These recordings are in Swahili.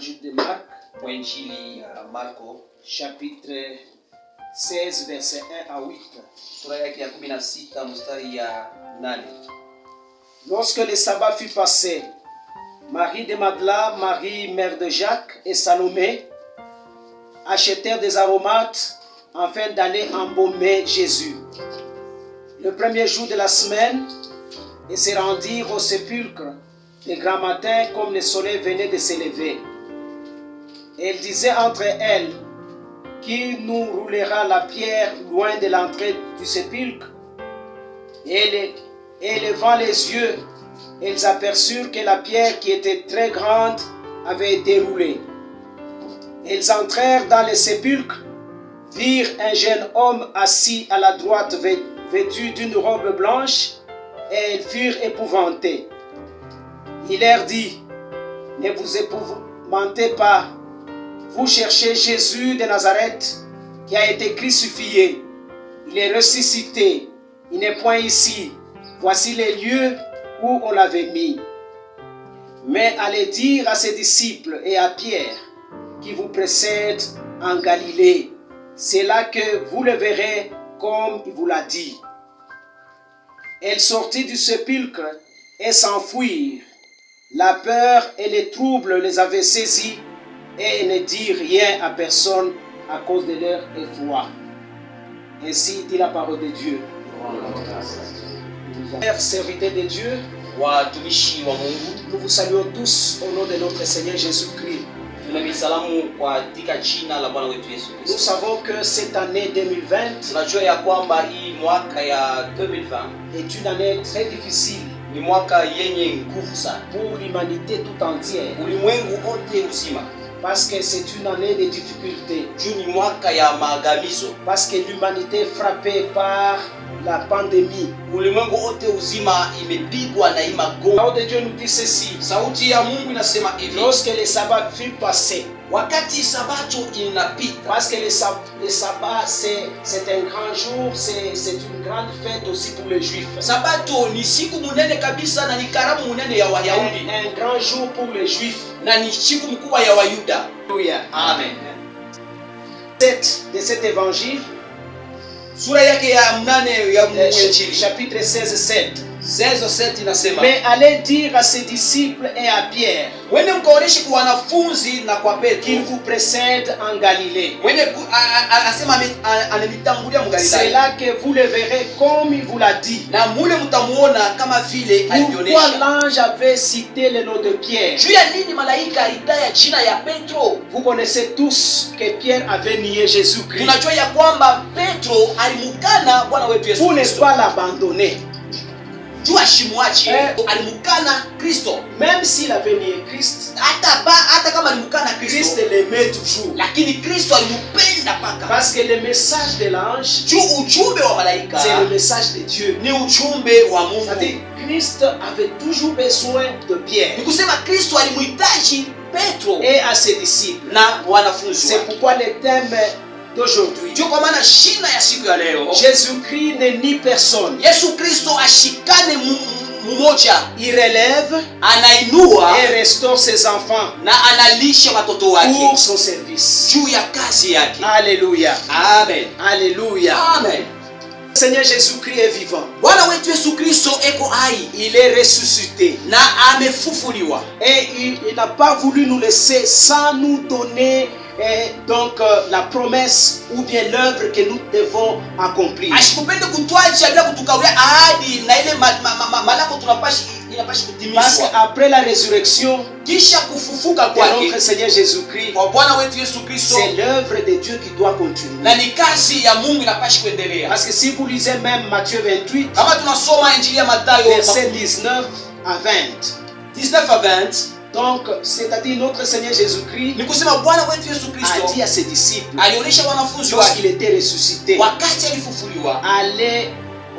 l'évangile de Marc, kwa Injili ya Marko chapitre 16, verset 1 à 8. sura yake ya 16 mstari ya 8. Lorsque le sabbat fut passé, Marie de Magdala, Marie mère de Jacques et Salomé achetèrent des aromates afin d'aller embaumer Jésus. Le premier jour de la semaine, elles se rendirent au sépulcre de grand matin comme le soleil venait de se lever. Et elles disaient entre elles: qui nous roulera la pierre loin de l'entrée du sépulcre? Et levant les yeux, elles aperçurent que la pierre qui était très grande avait été roulée. Elles entrèrent dans le sépulcre, virent un jeune homme assis à la droite vêtu d'une robe blanche, et elles furent épouvantées. Il leur dit: ne vous épouvantez pas, vous cherchez Jésus de Nazareth qui a été crucifié. Il est ressuscité, il n'est point ici. Voici les lieux où on l'avait mis. Mais allez dire à ses disciples et à Pierre qui vous précède en Galilée, c'est là que vous le verrez comme il vous l'a dit. Elles sortirent du sépulcre et s'enfuirent. La peur et les troubles les avaient saisis et ne dirent rien à personne à cause de leur effroi. Ainsi dit la parole de Dieu. Chers serviteurs de Dieu, Watumishi wa Mungu, nous vous saluons tous au nom de notre Seigneur Jésus-Christ. tunamisalamu kwa katika jina la Bwana wetu Yesu Nous Kristo. savons que cette année 2020 Tunajua ya kwamba hii mwaka ya 2020 est une année très difficile ni mwaka yenye nguvu sana pour l'humanité tout entière, ulimwengu wote uzima, parce que c'est une année de difficultés, juu ni mwaka ya maangamizo, parce que l'humanité est frappée par la pandémie. ulimwengu wote uzima imepigwa na hii La magonjwa. parole de Dieu nous dit ceci: Sauti ya Mungu inasema hivi, lorsque le sabbat fut passé, wakati sabato inapita, parce que le sabbat c'est un grand jour, c'est une grande fête aussi pour les juifs. sabato ni siku munene kabisa na ni karamu munene ya Wayahudi Un grand jour pour les juifs. na ni siku mkubwa ya Wayuda. Alléluia. Amen. De cet évangile, Sura yake ya 8 ya Injili chapitre 16, 16:7 inasema, mais allez dire à ses disciples et à Pierre wende mkaoneshe kwa wanafunzi na kwa qu'il Petro, vous précède en Galilée. anasema ananitangulia C'est mgalilaya, là que vous le verrez comme il vous l'a dit. na mule mtamuona kama vile Pourquoi alivyoonyesha. l'ange avait cité le nom de Pierre? Juu ya nini malaika alitaya jina ya Petro? Vous connaissez tous que Pierre avait nié Jésus-Christ. Tunajua ya kwamba Petro alimukana Bwana wetu Yesu Pour ne Kristo. pas l'abandonner. Juu ashimwache, alimukana Kristo. Même s'il avait nié Christ, Hata kama alimukana Christ Kristo, l'aimait toujours. lakini Kristo alimpenda paka. Parce que le message de l'ange, Juu ujumbe wa malaika c'est le message de Dieu. ni ujumbe wa Mungu. C'est-à-dire, Christ avait toujours besoin de Pierre Ni kusema Kristo alimhitaji Petro et à ses disciples. na wanafunzi C'est wake. pourquoi le thème d'aujourd'hui, Ndio kwa maana shina ya siku ya leo, Jésus-Christ ne nie personne. Yesu Kristo ashikane mmoja, Il relève anainua et restaure ses enfants na analisha watoto pour wake son service. juu ya kazi yake. Alléluia. Amen. Alléluia. Amen. Seigneur Jésus-Christ est vivant. Bwana wetu Yesu Kristo eko hai Il est ressuscité. na amefufuliwa, Et il n'a pas voulu nous laisser sans nous donner la promesse ou bien l'œuvre que nous devons accomplir. ashikupende kutwacha bila kutukawia ahadi na ile malako inapaswa Parce kutimizwa. qu'après la résurrection Kisha kufufuka de notre kwake Seigneur Jésus-Christ, kwa Bwana wetu Yesu Kristo, c'est l'œuvre de Dieu qui doit continuer. na ni kazi ya Mungu inapaswa kuendelea. Parce que si vous lisez même Matthieu 28, Kama tunasoma Injili ya Mathayo versets 19 à 20, 19 à 20, donc c'est-à-dire notre Seigneur Jésus-Christ ni kusema Bwana wetu Yesu a Kristo dit à ses disciples, alionyesha wanafunzi lorsqu'il wake était ressuscité, wakati alifufuliwa, allez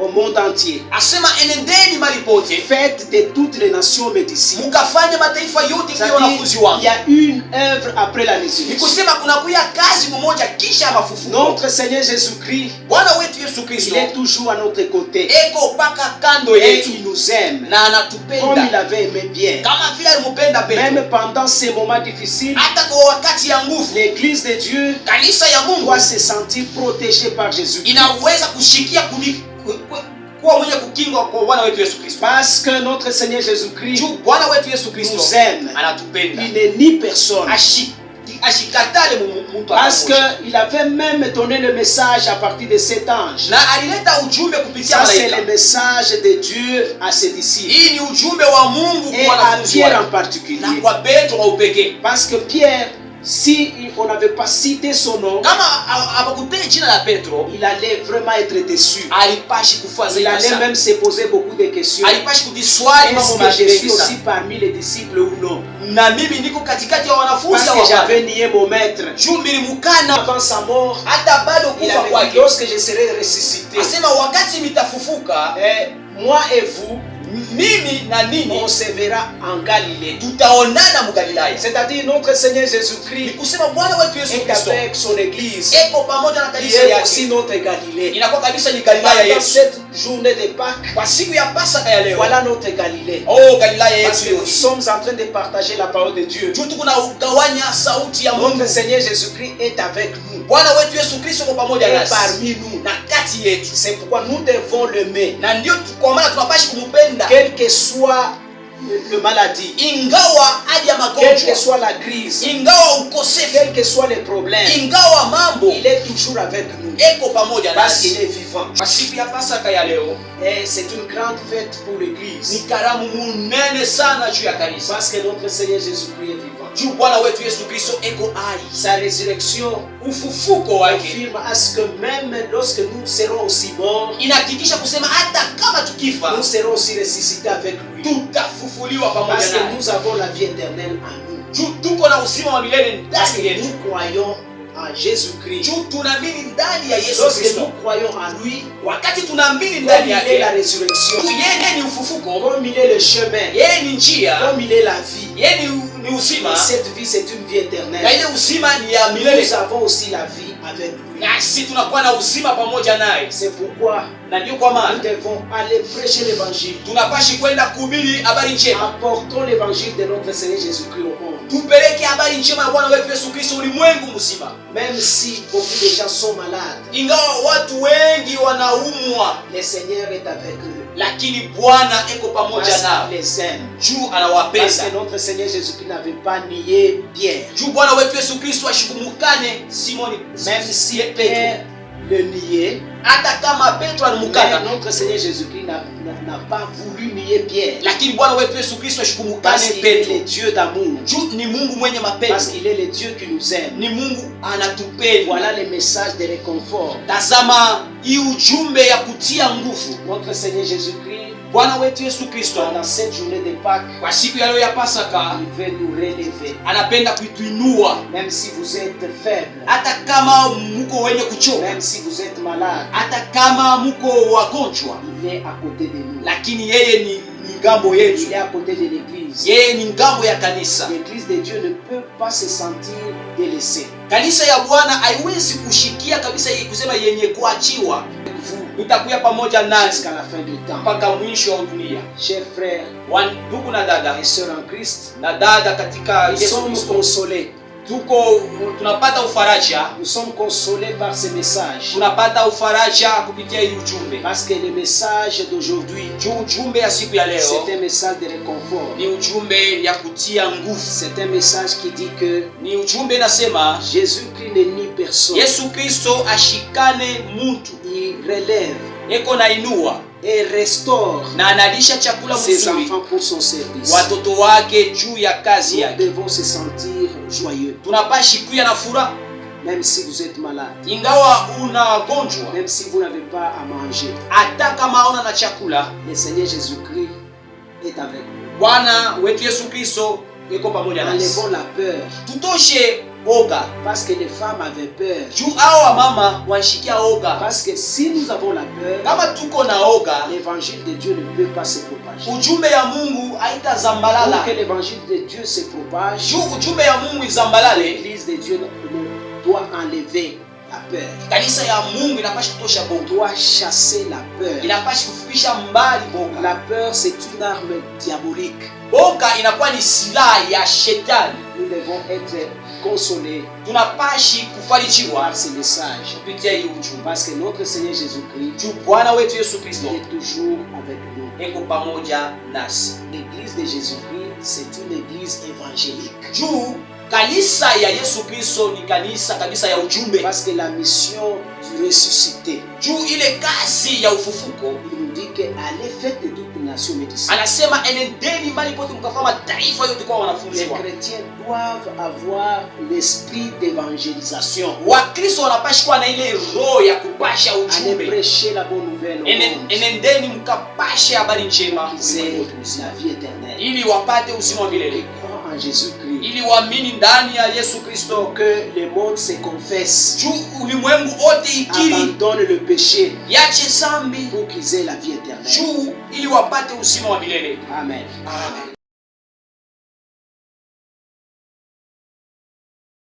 au monde entier. Asema enendeni mahali pote. Faites de toutes les nations mes disciples. Mukafanye mataifa yote kwa wanafunzi wangu. Il y a une œuvre après la résurrection. Nikusema kuna kuya kazi mmoja kisha mafufuko. Notre Seigneur Jésus-Christ, Bwana wetu Yesu Kristo, il est toujours à notre côté. Eko paka kando Et yetu. il nous aime. Na Comme anatupenda. il avait aimé bien. Kama vile alimpenda Petro. Même pendant ces moments difficiles, Hata kwa wakati ya nguvu, l'Église de Dieu kanisa ya Mungu doit se sentir protégée par Jésus. inaweza kushikia kuwa mwenye kukingwa kwa Bwana wetu Yesu Kristo. Parce que notre Seigneur Jésus-Christ Juu Bwana wetu Yesu Kristo nous aime. anatupenda. Il n'est ni personne. Ashikatale mtu Parce akamoja. qu'il avait même donné le message à partir de cet ange. Na alileta ujumbe kupitia Ça, c'est malaika. le message de Dieu à ses disciples. Hii ni ujumbe wa Mungu Et kwa à wanafunzi Pierre en wake. particulier. Na kwa Petro kwa upekee. Parce que Pierre, si on n'avait pas cité son nom, Kama abakutaja jina la Petro, il allait vraiment être déçu. alipashi kufa Il zaidi allait sana. même se poser beaucoup de questions. Alipashi kujiswali mambo Est-ce que je suis mengi aussi sana. parmi les disciples ou non? Na mimi niko katikati ya wanafunzi Parce que j'avais nié mon maître. juu nilimkana Avant sa mort, hata bado il kufa avait dit, kwake. lorsque je serai ressuscité, Asema wakati nitafufuka, moi et vous, mimi na nini on se verra en Galilée. tutaonana Mugalilaya. C'est-à-dire notre Seigneur Jésus-Christ Ni kusema Bwana wetu Yesu est Kristo avec son Église. eko pamoja na Il kanisa est aussi yake. notre Galilée. Inakuwa kabisa ni Galilaya Pendant yetu. cette journée de Pâques, Kwa siku ya Pasaka ya leo. voilà notre Galilée. Oh, Galilaya Parce que yetu. nous sommes en train de partager la parole de Dieu. Juu tuko na ugawanya sauti ya Mungu. Notre Seigneur Jésus-Christ est avec nous. Bwana wetu Yesu Kristo kwa pamoja Et nasi. parmi nous. Na kati yetu. C'est pourquoi nous devons l'aimer. Na ndio kwa maana tunapashi kumpenda. Quelle que soit le maladie, Ingawa hali ya quelle que magonjwa. soit la crise, Ingawa ukosefu. quels que soient les problèmes, Ingawa mambo. il est toujours avec nous. Eko pamoja Parce qu'il nasi. est vivant. Kwa siku ya Pasaka ya leo Et c'est une grande fête pour ni l'Église. karamu munene sana juu ya kanisa. Parce que notre Seigneur Jésus-Christ est vivant. Juu Bwana wetu Yesu Kristo eko hai. Sa résurrection Ufufuko wake confirme à ce que même lorsque nous serons aussi morts, inahakikisha kusema hata kama tukifa nous serons aussi ressuscités avec lui. tutafufuliwa Parce pamoja que naye. nous avons la vie éternelle en nous. Juu tuko na uzima wa milele Parce ndani que yetu. nous croyons en Jésus-Christ. Juu tunaamini ndani ya Yesu Lorsque Kristo. nous croyons en lui, Wakati tunaamini comme ndani il est la yake, résurrection, yeye ni ufufuko, comme il est le chemin, yeye ni njia, comme il est la vie, yeye ni uzima, et cette vie c'est une vie na éternelle. ile uzima ni ya milele. Nous avons aussi la vie avec lui. Nasi tunakuwa na uzima pamoja naye. C'est pourquoi Na ndio kwa nous maana devons aller prêcher l'évangile. tunapashi kwenda kuhubiri habari njema. Apportons l'évangile de notre Seigneur Jésus-Christ au monde. Tupeleke habari njema ya Bwana wetu Yesu Kristo ulimwengu mzima. Même si beaucoup de gens sont malades, Ingawa watu wengi wanaumwa, le Seigneur est avec eux. lakini Bwana eko pamoja Parce nao. qu'il les aime. Juu Parce anawapenda. que notre Seigneur Jésus-Christ n'avait pas nié Pierre. Juu Bwana wetu Yesu Kristo ashikumukane Simoni, Même si Petro. Pierre le niait, Hata kama Petro mais alimukana, notre Seigneur Jésus-Christ n'a pas voulu nier Pierre. lakini Bwana wetu Yesu Kristo Parce ashikumukane qu'il est Petro. le Dieu d'amour. Juu ni Mungu mwenye Parce mapendo. qu'il est le Dieu qui nous aime. Ni Mungu anatupenda. Voilà le message de réconfort. Tazama hii ujumbe ya kutia nguvu. Notre Seigneur Jésus-Christ, Bwana wetu Yesu Kristo pendant cette journée de Pâques, kwa siku ya leo ya Pasaka il veut nous relever. anapenda kuituinua. Même si vous êtes faible, Hata kama muko wenye kuchoka, même si vous êtes malade, hata kama muko wagonjwa, il est à côté de nous. lakini yeye ni ngambo yetu. Il est à côté de l'Église. Yeye ni ngambo ya kanisa. L'Église de Dieu ne peut pas se sentir délaissée. Kanisa ya Bwana haiwezi kushikia kabisa kusema yenye kuachiwa. Vous, Nitakuya pamoja nasi jusqu'à la fin du temps. mpaka mwisho wa dunia. Chers frères Ndugu na dada et sœurs en Christ, na dada katika nous Yesu sommes Kristo, consolés. tunapata ufaraja, Nous sommes consolés par ce message. tunapata ufaraja kupitia hii ujumbe. Parce que le message d'aujourd'hui, Ujumbe ya siku ya leo c'est un message de réconfort. ni ujumbe ya kutia nguvu. C'est un message qui dit que Ni ujumbe nasema Jésus-Christ n'est ni personne. Yesu Kristo ashikane mtu, Il relève eko na inua et restaure na analisha chakula ses mzuri enfants pour son service. watoto wake juu ya kazi Nous yake. devons se sentir joyeux. Tunapashi kuya na furaha, Même si vous êtes malade, ingawa unagonjwa, même si vous n'avez pas à manger, hata kama hauna na chakula, le Seigneur Jésus-Christ est avec vous. Bwana wetu Yesu Kristo yuko pamoja nasi. Enlevons la peur. Tutoshe oga. Parce que les femmes avaient peur. Juu hao mama wanshikia oga. Parce que si nous avons la peur, Kama tuko na oga, l'évangile de Dieu ne peut pas se propager. ujumbe ya Mungu haitazambalala. Pour que l'évangile de Dieu se propage, Juu ujumbe ya Mungu izambalale, l'église de Dieu doit enlever la peur. kanisa ya Mungu inapaswa kutosha On boga. doit chasser la peur. Inapaswa kufupisha mbali boga. La peur, c'est une arme diabolique. Boga inakuwa ni silaha ya shetani. Nous devons être consolés Tunapashi kufarijiwa par ce message. kupitia hii ujumbe. Parce que notre Seigneur Jésus-Christ Juu Bwana wetu Yesu Kristo est toujours avec nous. eko pamoja nasi. L'église de Jésus-Christ, c'est une église évangélique. Juu kanisa ya Yesu Kristo ni kanisa ya ujumbe. Parce que la mission du ressuscité, Juu ile kazi ya ufufuko il nous dit que allez faites de toute nation mes disciples. anasema enendeni mali pote mkafanya mataifa yote kwa Les wanafunzi. chrétiens doivent avoir l'esprit d'évangélisation. Wakristo wanapashi kuwa na ile roho ya kupasha Allez ujumbe. prêcher la bonne nouvelle au monde. Enendeni mkapashe habari njema C'est la vie éternelle. ili wapate uzima wa milele. Crois en Jésus-Christ. Ili waamini ndani ya Yesu Kristo. Que le monde se confesse. Juu ulimwengu wote ikiri Abandonne le péché yache zambi. pour qu'ils aient la vie éternelle. Juu ili wapate uzima wa milele. Amen. Amen.